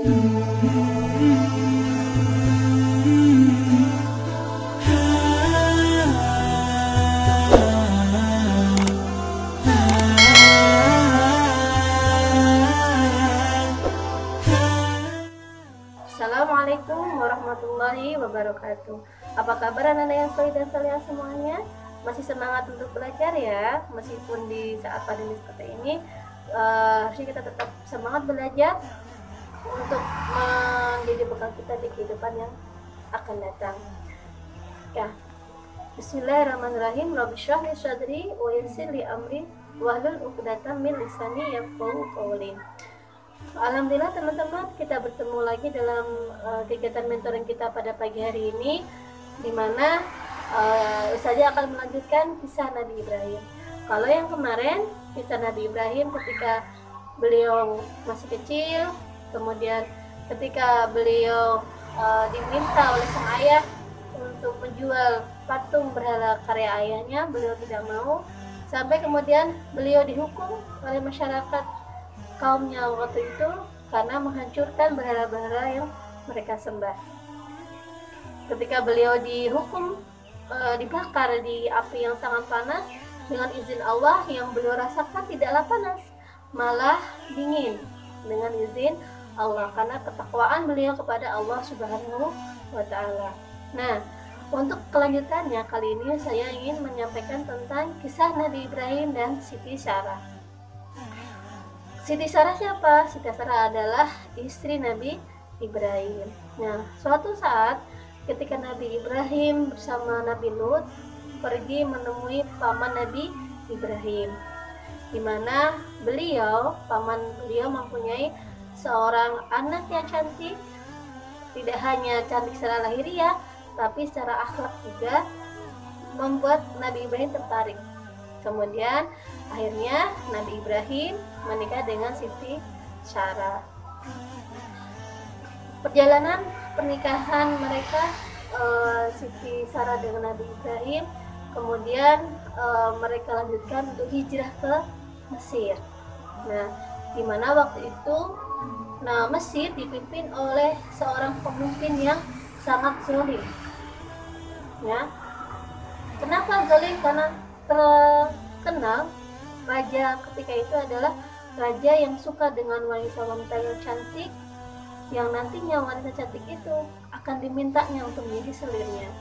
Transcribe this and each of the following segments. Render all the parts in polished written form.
Assalamualaikum warahmatullahi wabarakatuh. Apa kabar anak-anak yang soleh dan solehah semuanya? Masih semangat untuk belajar ya, meskipun di saat pandemi seperti ini harusnya kita tetap semangat belajar untuk menjadi bekal kita di kehidupan yang akan datang. Ya, Bismillahirrahmanirrahim. Rabbi shrah li sadri wa yassir li amri wahlul 'uqdatam min lisani yafqahu qawli. Alhamdulillah teman-teman, kita bertemu lagi dalam kegiatan mentoring kita pada pagi hari ini, di mana Ustazah akan melanjutkan kisah Nabi Ibrahim. Kalau yang kemarin kisah Nabi Ibrahim ketika beliau masih kecil, kemudian ketika beliau diminta oleh sang ayah untuk menjual patung berhala karya ayahnya, beliau tidak mau, sampai kemudian beliau dihukum oleh masyarakat kaumnya waktu itu karena menghancurkan berhala-berhala yang mereka sembah. Ketika beliau dihukum dibakar di api yang sangat panas, dengan izin Allah yang beliau rasakan tidaklah panas, malah dingin dengan izin Allah karena ketakwaan beliau kepada Allah Subhanahu wa Ta'ala. Nah, untuk kelanjutannya kali ini saya ingin menyampaikan tentang kisah Nabi Ibrahim dan Siti Sarah. Siti Sarah siapa? Siti Sarah adalah istri Nabi Ibrahim. Nah, suatu saat ketika Nabi Ibrahim bersama Nabi Lut pergi menemui paman Nabi Ibrahim, di mana paman beliau mempunyai seorang anak yang cantik, tidak hanya cantik secara lahiriah, tapi secara akhlak juga membuat Nabi Ibrahim tertarik. Kemudian akhirnya Nabi Ibrahim menikah dengan Siti Sarah. Perjalanan pernikahan mereka, Siti Sarah dengan Nabi Ibrahim, kemudian mereka lanjutkan untuk hijrah ke Mesir. Nah, di mana waktu itu Mesir dipimpin oleh seorang pemimpin yang sangat zalim. Ya. Kenapa zalim? Karena terkenal raja ketika itu adalah raja yang suka dengan wanita-wanita yang cantik, yang nantinya wanita cantik itu akan dimintanya untuk menjadi selirnya.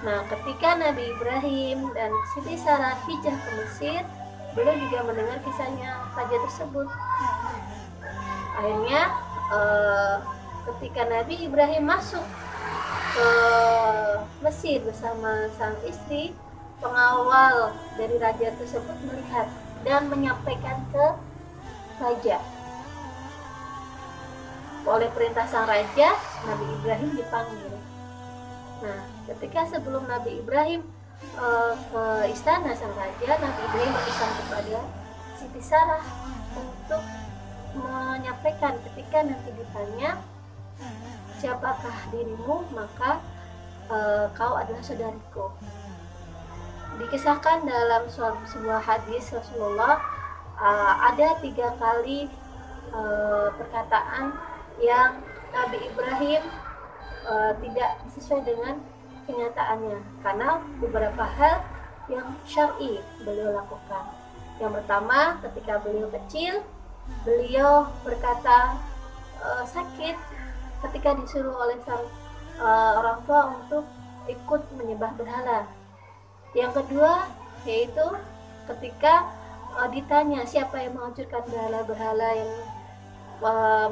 Nah, ketika Nabi Ibrahim dan Siti Sarah hijrah ke Mesir, beliau juga mendengar kisahnya raja tersebut. Akhirnya ketika Nabi Ibrahim masuk ke Mesir bersama sang istri, pengawal dari raja tersebut melihat dan menyampaikan ke raja. Oleh perintah sang raja, Nabi Ibrahim dipanggil. Nah, ketika sebelum Nabi Ibrahim ke istana sang raja, Nabi Ibrahim berpesan kepada Siti Sarah untuk menyampaikan ketika nanti ditanya siapakah dirimu, maka kau adalah saudariku. Dikisahkan dalam sebuah hadis Rasulullah ada 3 kali perkataan yang Nabi Ibrahim tidak sesuai dengan kenyataannya karena beberapa hal yang syar'i beliau lakukan. Yang pertama, ketika beliau kecil, beliau berkata sakit ketika disuruh oleh sang orang tua untuk ikut menyembah berhala. Yang kedua, yaitu ketika ditanya siapa yang menghancurkan berhala-berhala yang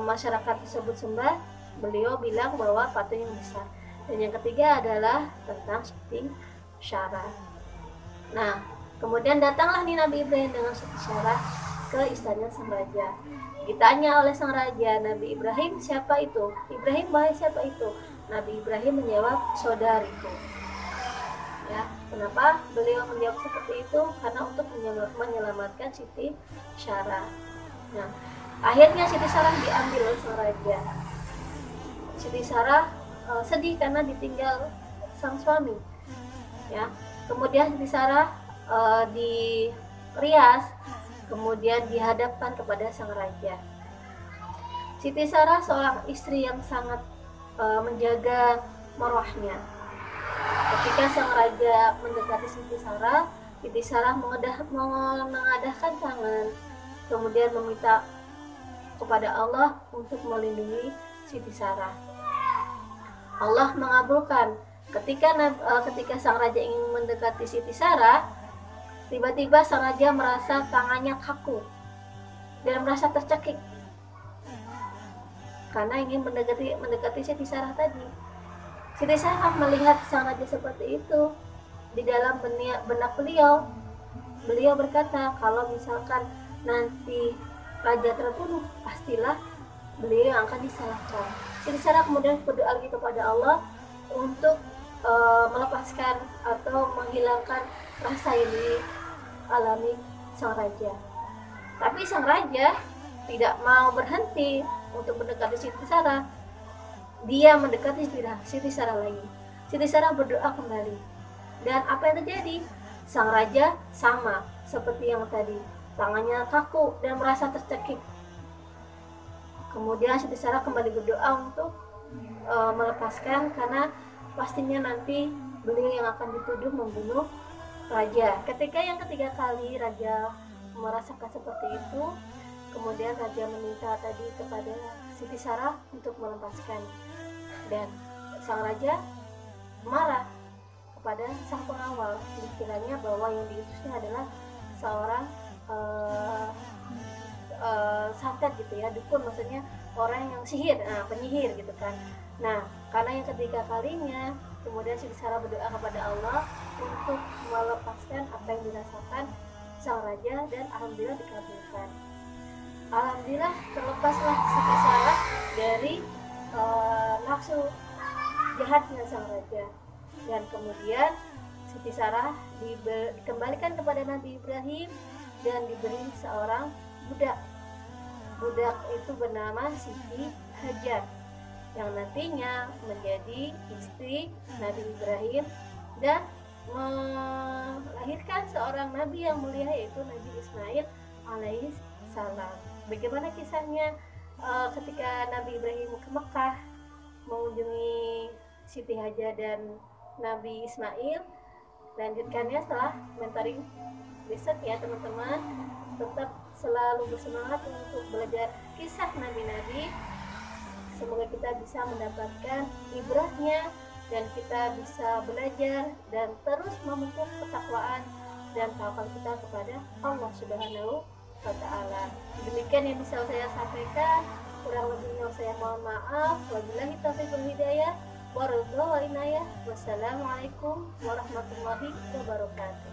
masyarakat tersebut sembah, beliau bilang bahwa patung yang besar. Dan yang ketiga adalah tentang Siti Sarah. Nah, kemudian datanglah Nabi Ibrahim dengan Siti Sarah ke istana sang raja. Ditanya oleh sang raja, Nabi Ibrahim siapa itu? Ibrahim, wahai siapa itu? Nabi Ibrahim menjawab, saudariku. Ya, kenapa beliau menjawab seperti itu? Karena untuk menyelamatkan Siti Sarah. Nah, akhirnya Siti Sarah diambil oleh sang raja. Siti Sarah sedih karena ditinggal sang suami. Ya, kemudian Siti Sarah dirias, kemudian dihadapkan kepada sang raja. Siti Sarah seorang istri yang sangat menjaga marwahnya. Ketika sang raja mendekati Siti Sarah mengadahkan tangan, kemudian meminta kepada Allah untuk melindungi Siti Sarah. Allah mengabulkan. Ketika sang raja ingin mendekati Siti Sarah, tiba-tiba sang raja merasa tangannya kaku dan merasa tercekik karena ingin mendekati Siti Sarah tadi. Siti Sarah melihat sang raja seperti itu. Di dalam benak beliau berkata, kalau misalkan nanti raja terbunuh, pastilah beliau yang akan disalahkan. Siti Sarah kemudian berdoa lagi kepada Allah untuk melepaskan atau menghilangkan rasa yang dialami sang raja. Tapi sang raja tidak mau berhenti untuk mendekati Siti Sarah. Dia mendekati Siti Sarah lagi. Siti Sarah berdoa kembali. Dan apa yang terjadi? Sang raja sama seperti yang tadi, tangannya kaku dan merasa tercekik. Kemudian Siti Sarah kembali berdoa untuk melepaskan, karena pastinya nanti beliau yang akan dituduh membunuh raja. Ketika yang ketiga kali raja merasakan seperti itu, kemudian raja meminta tadi kepada Siti Sarah untuk melepaskan, dan sang raja marah kepada sang pengawal. Dikiranya bahwa yang diutusnya adalah seorang santet gitu ya, dukun, maksudnya orang yang sihir, penyihir gitu kan. Nah, karena yang ketiga kalinya, kemudian Siti Sarah berdoa kepada Allah untuk melepaskan apa yang dirasakan sang raja, dan alhamdulillah dikabulkan. Alhamdulillah terlepaslah Siti Sarah dari nafsu jahatnya sang raja, dan kemudian Siti Sarah dikembalikan kepada Nabi Ibrahim dan diberi seorang budak. Budak itu bernama Siti Hajar, yang nantinya menjadi istri Nabi Ibrahim dan melahirkan seorang nabi yang mulia, yaitu Nabi Ismail alaihissalam. Bagaimana kisahnya ketika Nabi Ibrahim ke Mekah mengunjungi Siti Hajar dan Nabi Ismail? Lanjutkannya setelah mentoring riset ya teman-teman. Tetap selalu bersemangat untuk belajar kisah nabi-nabi. Semoga kita bisa mendapatkan ibrahnya, dan kita bisa belajar dan terus memupuk ketakwaan dan tawakal kita kepada Allah Subhanahu wa Ta'ala. Demikian yang bisa saya sampaikan. Kurang lebihnya saya mohon maaf. Wabillahi taufiq wal hidayah. Wassalamualaikum warahmatullahi wabarakatuh.